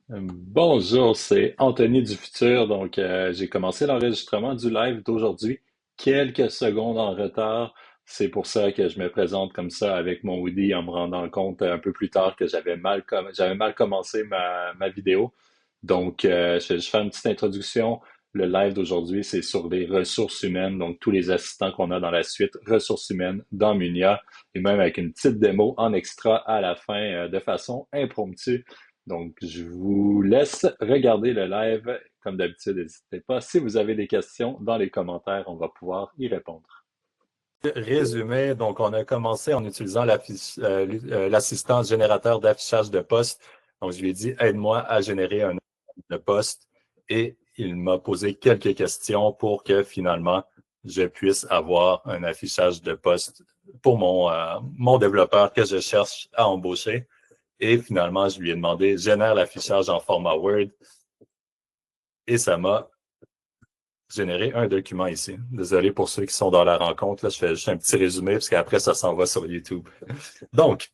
Bonjour, c'est Anthony du futur. J'ai commencé l'enregistrement du live d'aujourd'hui quelques secondes en retard. C'est pour ça que je me présente comme ça avec mon hoodie en me rendant compte un peu plus tard que j'avais mal commencé ma vidéo. Je vais juste faire une petite introduction. Le live d'aujourd'hui, c'est sur les ressources humaines, donc tous les assistants qu'on a dans la suite ressources humaines dans Munia, et même avec une petite démo en extra à la fin, de façon impromptue. Donc, je vous laisse regarder le live. Comme d'habitude, n'hésitez pas. Si vous avez des questions dans les commentaires, on va pouvoir y répondre. Résumé, donc on a commencé en utilisant l'assistant générateur d'affichage de poste. Donc, je lui ai dit, aide-moi à générer un de poste et il m'a posé quelques questions pour que finalement, je puisse avoir un affichage de poste pour mon développeur que je cherche à embaucher. Et finalement, je lui ai demandé, génère l'affichage en format Word et ça m'a générer un document ici. Désolé pour ceux qui sont dans la rencontre. Là, je fais juste un petit résumé parce qu'après, ça s'en va sur YouTube. Donc,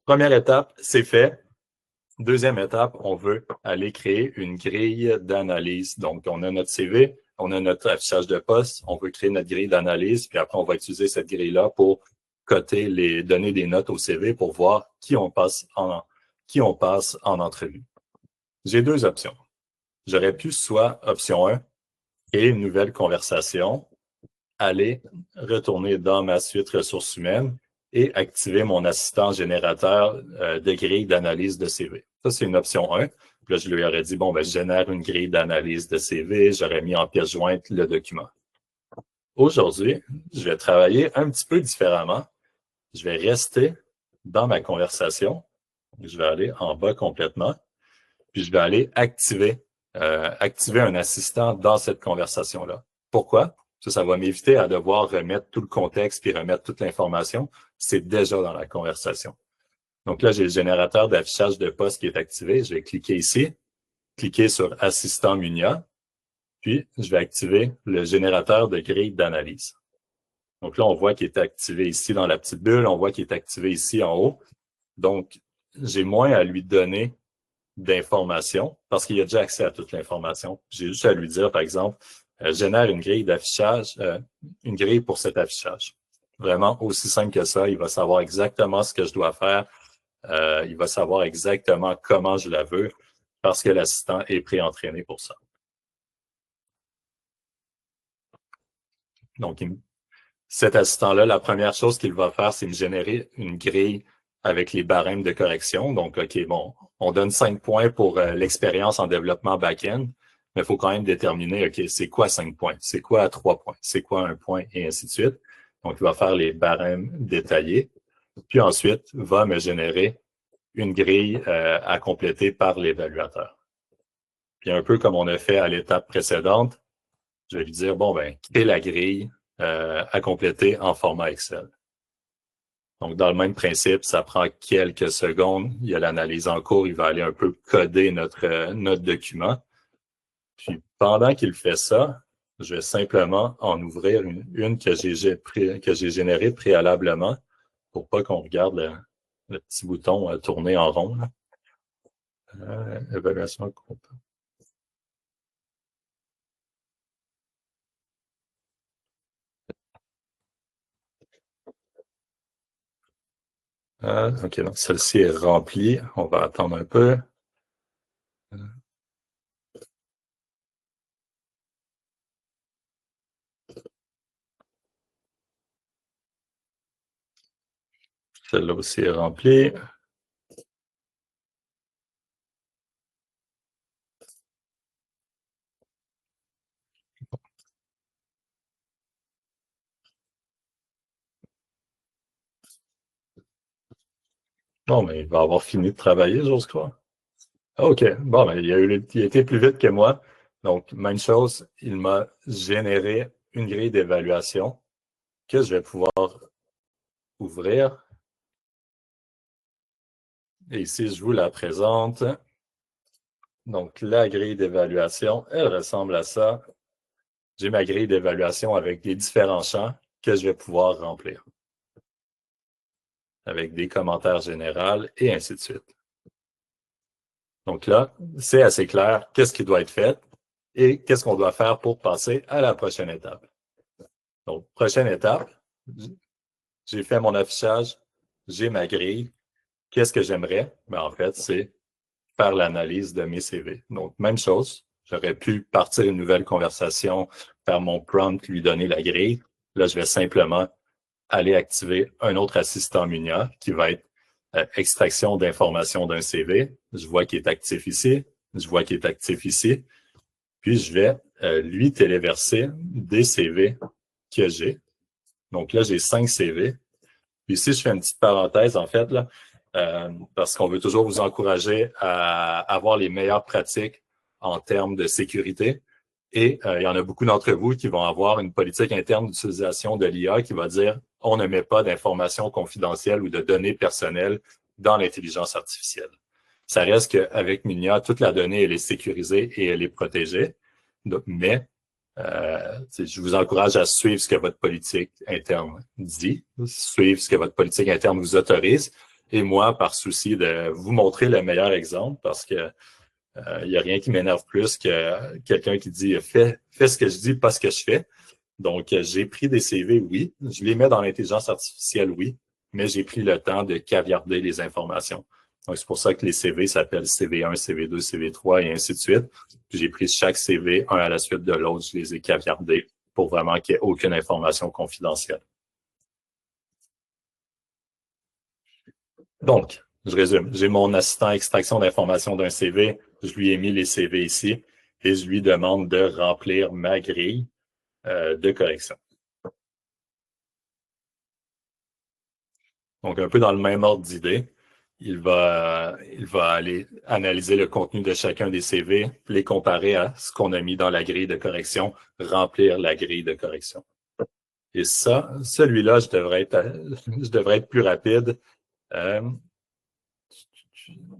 première étape, c'est fait. Deuxième étape, on veut aller créer une grille d'analyse. Donc, on a notre CV, on a notre affichage de poste, on veut créer notre grille d'analyse, puis après, on va utiliser cette grille-là pour donner des notes au CV pour voir qui on passe en entrevue. J'ai deux options. J'aurais pu soit option 1, créer une nouvelle conversation, aller retourner dans ma suite ressources humaines et activer mon assistant générateur de grille d'analyse de CV. Ça, c'est une option 1. Puis là, je lui aurais dit, bon, ben, je génère une grille d'analyse de CV, j'aurais mis en pièce jointe le document. Aujourd'hui, je vais travailler un petit peu différemment. Je vais rester dans ma conversation. Je vais aller en bas complètement. Puis je vais aller activer un assistant dans cette conversation-là. Pourquoi? Ça va m'éviter à devoir remettre tout le contexte puis remettre toute l'information. C'est déjà dans la conversation. Donc là, j'ai le générateur d'affichage de poste qui est activé. Je vais cliquer ici, cliquer sur Assistant Munia, puis je vais activer le générateur de grille d'analyse. Donc là, on voit qu'il est activé ici dans la petite bulle, on voit qu'il est activé ici en haut. Donc, j'ai moins à lui donner d'informations parce qu'il a déjà accès à toute l'information. J'ai juste à lui dire, par exemple, génère une grille d'affichage, une grille pour cet affichage. Vraiment aussi simple que ça. Il va savoir exactement ce que je dois faire. Il va savoir exactement comment je la veux parce que l'assistant est pré-entraîné pour ça. Donc, cet assistant-là, la première chose qu'il va faire, c'est me générer une grille avec les barèmes de correction. Donc, OK, bon, on donne 5 points pour l'expérience en développement back-end, mais il faut quand même déterminer, OK, c'est quoi 5 points? C'est quoi 3 points? C'est quoi 1 point? Et ainsi de suite. Donc, il va faire les barèmes détaillés. Puis ensuite, va me générer une grille à compléter par l'évaluateur. Puis un peu comme on a fait à l'étape précédente, je vais lui dire, bon, ben, crée la grille à compléter en format Excel. Donc, dans le même principe, ça prend quelques secondes. Il y a l'analyse en cours. Il va aller un peu coder notre document. Puis, pendant qu'il fait ça, je vais simplement en ouvrir une que j'ai générée préalablement pour pas qu'on regarde le petit bouton tourner en rond. Évaluation comptable. OK, donc celle-ci est remplie. On va attendre un peu. Celle-là aussi est remplie. Bon, mais il va avoir fini de travailler, j'ose croire. OK. Bon, ben, il a été plus vite que moi. Donc, même chose, il m'a généré une grille d'évaluation que je vais pouvoir ouvrir. Et ici, je vous la présente. Donc, la grille d'évaluation, elle ressemble à ça. J'ai ma grille d'évaluation avec les différents champs que je vais pouvoir remplir, avec des commentaires généraux et ainsi de suite. Donc là, c'est assez clair qu'est-ce qui doit être fait et qu'est-ce qu'on doit faire pour passer à la prochaine étape. Donc, prochaine étape, j'ai fait mon affichage, j'ai ma grille. Qu'est-ce que j'aimerais? Ben, en fait, c'est faire l'analyse de mes CV. Donc, même chose, j'aurais pu partir une nouvelle conversation, faire mon prompt, lui donner la grille. Là, je vais simplement aller activer un autre assistant Munia qui va être extraction d'informations d'un CV. Je vois qu'il est actif ici. Je vois qu'il est actif ici. Puis, je vais lui téléverser des CV que j'ai. Donc là, j'ai 5 CV. Puis ici, je fais une petite parenthèse, en fait, là, parce qu'on veut toujours vous encourager à avoir les meilleures pratiques en termes de sécurité. Et il y en a beaucoup d'entre vous qui vont avoir une politique interne d'utilisation de l'IA qui va dire on ne met pas d'informations confidentielles ou de données personnelles dans l'intelligence artificielle. Ça reste qu'avec Minia, toute la donnée, elle est sécurisée et elle est protégée. Donc, mais je vous encourage à suivre ce que votre politique interne dit, suivre ce que votre politique interne vous autorise. Et moi, par souci de vous montrer le meilleur exemple, parce que il n'y a rien qui m'énerve plus que quelqu'un qui dit fais ce que je dis, pas ce que je fais. Donc, j'ai pris des CV, oui. Je les mets dans l'intelligence artificielle, oui. Mais j'ai pris le temps de caviarder les informations. Donc, c'est pour ça que les CV s'appellent CV1, CV2, CV3 et ainsi de suite. J'ai pris chaque CV un à la suite de l'autre. Je les ai caviardés pour vraiment qu'il n'y ait aucune information confidentielle. Donc, je résume. J'ai mon assistant extraction d'informations d'un CV. Je lui ai mis les CV ici et je lui demande de remplir ma grille de correction. Donc, un peu dans le même ordre d'idée, il va aller analyser le contenu de chacun des CV, les comparer à ce qu'on a mis dans la grille de correction, remplir la grille de correction. Et ça, celui-là, je devrais être plus rapide. Euh,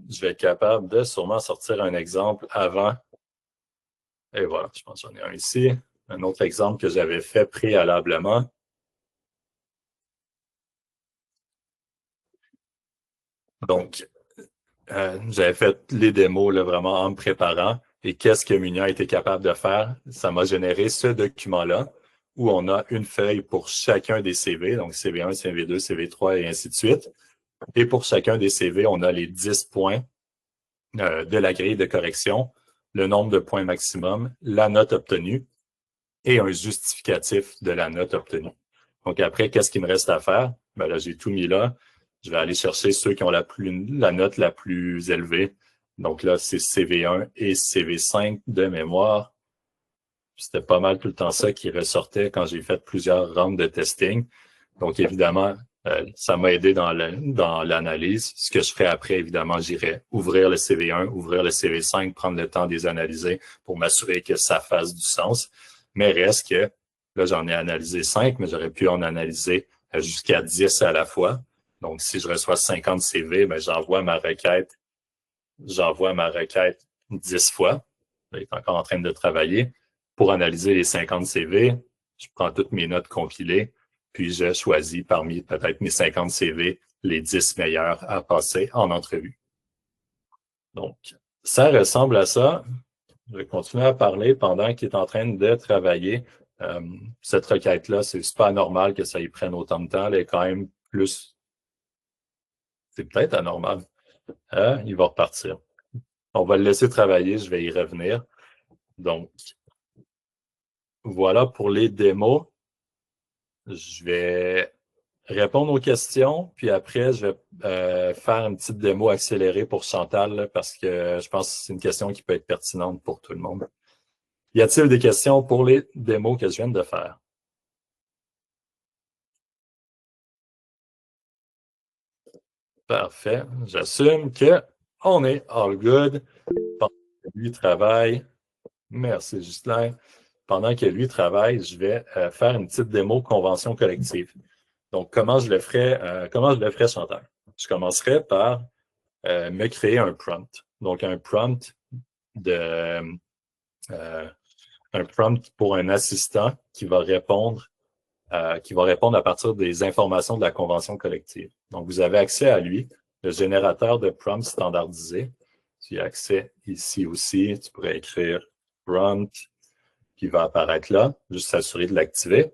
je vais être capable de sûrement sortir un exemple avant. Et voilà, je pense que j'en ai un ici. Un autre exemple que j'avais fait préalablement. Donc, j'avais fait les démos là, vraiment en me préparant. Et qu'est-ce que Munia a été capable de faire? Ça m'a généré ce document-là où on a une feuille pour chacun des CV, donc CV1, CV2, CV3 et ainsi de suite. Et pour chacun des CV, on a les 10 points de la grille de correction, le nombre de points maximum, la note obtenue et un justificatif de la note obtenue. Donc après, qu'est-ce qu'il me reste à faire? Ben là, j'ai tout mis là. Je vais aller chercher ceux qui ont la note la plus élevée. Donc là, c'est CV1 et CV5 de mémoire. C'était pas mal tout le temps ça qui ressortait quand j'ai fait plusieurs rounds de testing. Donc évidemment, ça m'a aidé dans l'analyse. Ce que je ferai après, évidemment, j'irai ouvrir le CV1, ouvrir le CV5, prendre le temps de les analyser pour m'assurer que ça fasse du sens. Mais reste que là, j'en ai analysé 5, mais j'aurais pu en analyser jusqu'à 10 à la fois. Donc, si je reçois 50 CV, ben, j'envoie ma requête 10 fois. Je est encore en train de travailler. Pour analyser les 50 CV, je prends toutes mes notes compilées, puis je choisis parmi peut-être mes 50 CV les 10 meilleurs à passer en entrevue. Donc, ça ressemble à ça. Je vais continuer à parler pendant qu'il est en train de travailler. Cette requête-là, c'est pas normal que ça y prenne autant de temps. Elle est quand même plus... C'est peut-être anormal. Il va repartir. On va le laisser travailler, je vais y revenir. Donc, voilà pour les démos. Je vais répondre aux questions, puis après, je vais faire une petite démo accélérée pour Chantal, là, parce que je pense que c'est une question qui peut être pertinente pour tout le monde. Y a-t-il des questions pour les démos que je viens de faire? Parfait. J'assume que on est all good. Pendant que lui travaille, merci Justin. Pendant que lui travaille, je vais faire une petite démo convention collective. Donc, comment je le ferais, Chantal? Je commencerai par me créer un prompt. Donc, de un prompt pour un assistant qui va répondre à partir des informations de la convention collective. Donc, vous avez accès à lui, le générateur de prompts standardisé. Tu as accès ici aussi. Tu pourrais écrire prompt qui va apparaître là, juste s'assurer de l'activer.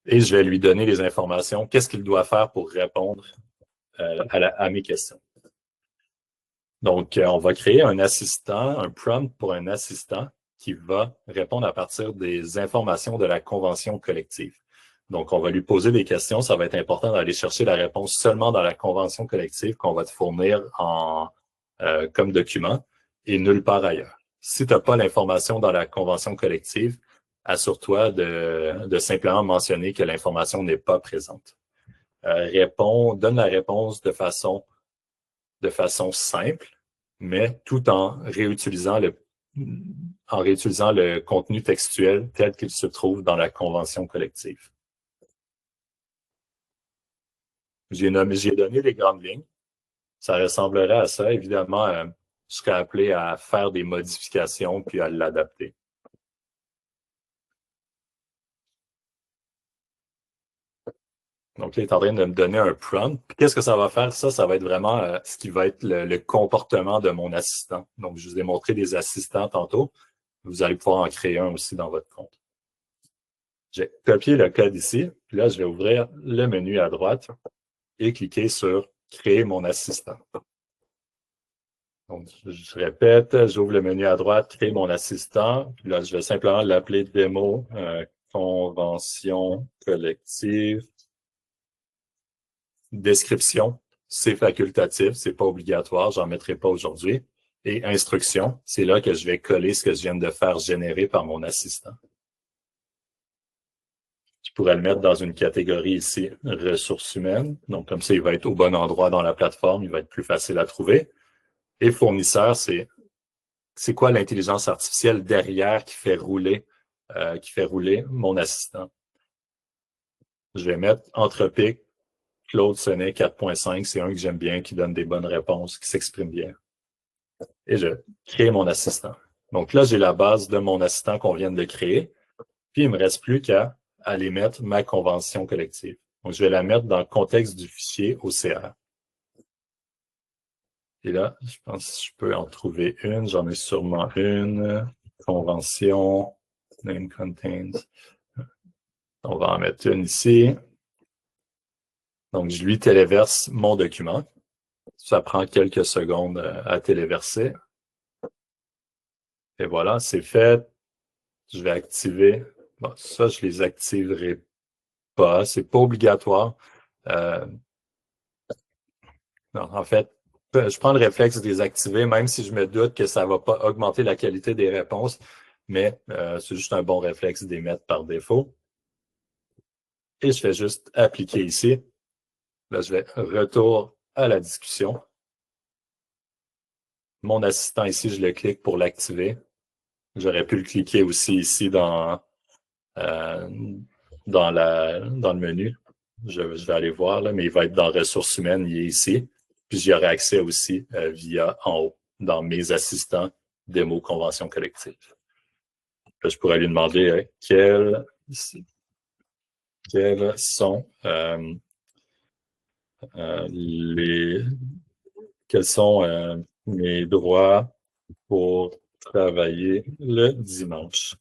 Et je vais lui donner les informations, qu'est-ce qu'il doit faire pour répondre à mes questions. Donc, on va créer un assistant, un prompt pour un assistant qui va répondre à partir des informations de la convention collective. Donc, on va lui poser des questions. Ça va être important d'aller chercher la réponse seulement dans la convention collective qu'on va te fournir comme document et nulle part ailleurs. Si tu n'as pas l'information dans la convention collective, assure-toi de simplement mentionner que l'information n'est pas présente. Donne la réponse de façon simple, mais tout en réutilisant le contenu textuel tel qu'il se trouve dans la convention collective. J'ai donné les grandes lignes. Ça ressemblerait à ça. Évidemment, je serais appelé à faire des modifications puis à l'adapter. Donc, il est en train de me donner un prompt. Qu'est-ce que ça va faire? Ça va être vraiment ce qui va être le comportement de mon assistant. Donc, je vous ai montré des assistants tantôt. Vous allez pouvoir en créer un aussi dans votre compte. J'ai copié le code ici. Puis là, je vais ouvrir le menu à droite et cliquer sur « Créer mon assistant ». Donc, je répète, j'ouvre le menu à droite, « Créer mon assistant ». Puis là, je vais simplement l'appeler « Démo convention collective ». Description, c'est facultatif, c'est pas obligatoire, j'en mettrai pas aujourd'hui. Et instruction, c'est là que je vais coller ce que je viens de faire générer par mon assistant. Je pourrais le mettre dans une catégorie ici, ressources humaines. Donc, comme ça, il va être au bon endroit dans la plateforme, il va être plus facile à trouver. Et fournisseur, c'est quoi l'intelligence artificielle derrière qui fait rouler mon assistant. Je vais mettre Anthropic, Claude Sonnet 4.5, c'est un que j'aime bien, qui donne des bonnes réponses, qui s'exprime bien. Et je crée mon assistant. Donc là, j'ai la base de mon assistant qu'on vient de créer. Puis, il ne me reste plus qu'à aller mettre ma convention collective. Donc, je vais la mettre dans le contexte du fichier OCR. Et là, je pense que je peux en trouver une. J'en ai sûrement une. Convention, name contains. On va en mettre une ici. Donc, je lui téléverse mon document. Ça prend quelques secondes à téléverser. Et voilà, c'est fait. Je vais activer. Bon, ça, je les activerai pas. C'est pas obligatoire. Non, en fait, je prends le réflexe de les activer, même si je me doute que ça va pas augmenter la qualité des réponses, mais c'est juste un bon réflexe de les mettre par défaut. Et je fais juste appliquer ici. Là, je vais retour à la discussion. Mon assistant ici, je le clique pour l'activer. J'aurais pu le cliquer aussi ici dans le menu. Je vais aller voir, là, mais il va être dans ressources humaines, il est ici. Puis j'y aurai accès aussi via en haut, dans mes assistants démo convention collective. Là, je pourrais lui demander quels sont mes droits pour travailler le dimanche.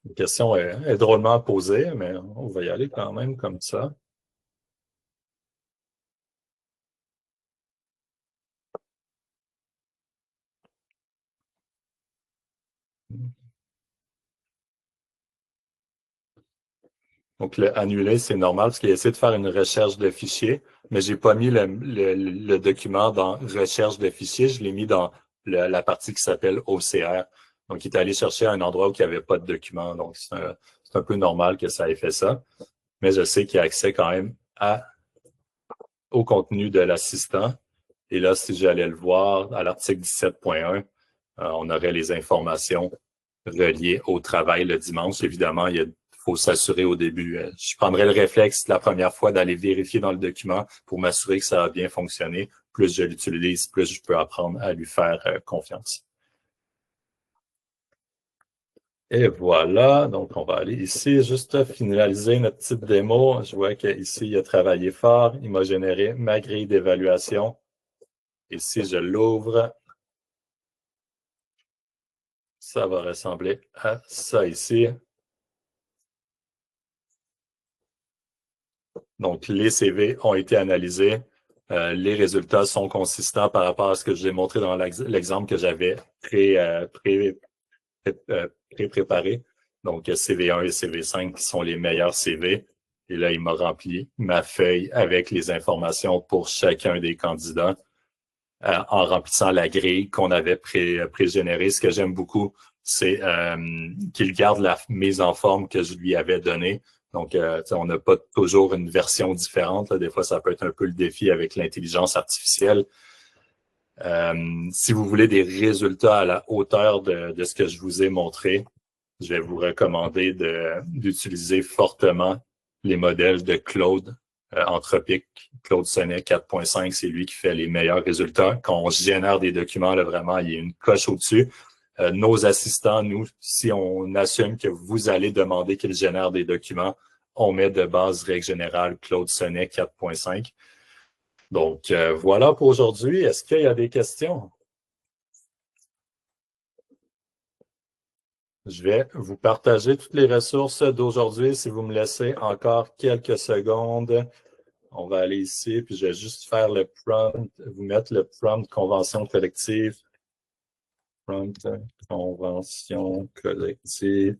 La question est drôlement posée, mais on va y aller quand même comme ça. Donc, le annuler, c'est normal parce qu'il essaie de faire une recherche de fichier, mais j'ai pas mis le document dans recherche de fichier, je l'ai mis dans la partie qui s'appelle OCR. Donc, il est allé chercher un endroit où il n'y avait pas de document. Donc, c'est un peu normal que ça ait fait ça. Mais je sais qu'il y a accès quand même au contenu de l'assistant. Et là, si j'allais le voir à l'article 17.1, on aurait les informations reliées au travail le dimanche. Évidemment, il faut s'assurer au début. Je prendrais le réflexe la première fois d'aller vérifier dans le document pour m'assurer que ça a bien fonctionné. Plus je l'utilise, plus je peux apprendre à lui faire confiance. Et voilà, donc on va aller ici, juste finaliser notre petite démo. Je vois qu'ici, il a travaillé fort. Il m'a généré ma grille d'évaluation. Et si je l'ouvre, ça va ressembler à ça ici. Donc, les CV ont été analysés. Les résultats sont consistants par rapport à ce que je vous ai montré dans l'exemple que j'avais pré-préparé. Donc, CV1 et CV5 qui sont les meilleurs CV. Et là, il m'a rempli ma feuille avec les informations pour chacun des candidats en remplissant la grille qu'on avait pré-générée. Ce que j'aime beaucoup, c'est qu'il garde la mise en forme que je lui avais donnée. Donc, on n'a pas toujours une version différente. Là. Des fois, ça peut être un peu le défi avec l'intelligence artificielle. Si vous voulez des résultats à la hauteur de ce que je vous ai montré, je vais vous recommander d'utiliser fortement les modèles de Claude Anthropic. Claude Sonnet 4.5, c'est lui qui fait les meilleurs résultats. Quand on génère des documents, là, vraiment, il y a une coche au-dessus. Nos assistants, nous, si on assume que vous allez demander qu'ils génèrent des documents, on met de base règle générale Claude Sonnet 4.5. Donc, voilà pour aujourd'hui. Est-ce qu'il y a des questions? Je vais vous partager toutes les ressources d'aujourd'hui. Si vous me laissez encore quelques secondes, on va aller ici, puis je vais juste faire le prompt, vous mettre le prompt convention collective. Prompt convention collective.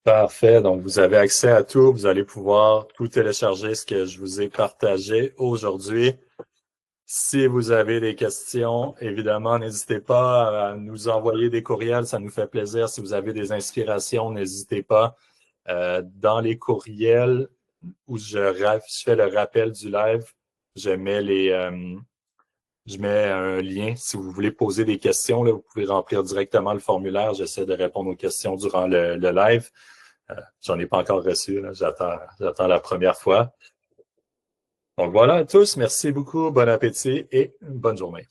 Parfait. Donc, vous avez accès à tout. Vous allez pouvoir tout télécharger ce que je vous ai partagé aujourd'hui. Si vous avez des questions, évidemment, n'hésitez pas à nous envoyer des courriels. Ça nous fait plaisir. Si vous avez des inspirations, n'hésitez pas. Dans les courriels où je fais le rappel du live, je mets un lien. Si vous voulez poser des questions, là, vous pouvez remplir directement le formulaire. J'essaie de répondre aux questions durant le live. J'en ai pas encore reçu. J'attends la première fois. Donc voilà à tous. Merci beaucoup. Bon appétit et bonne journée.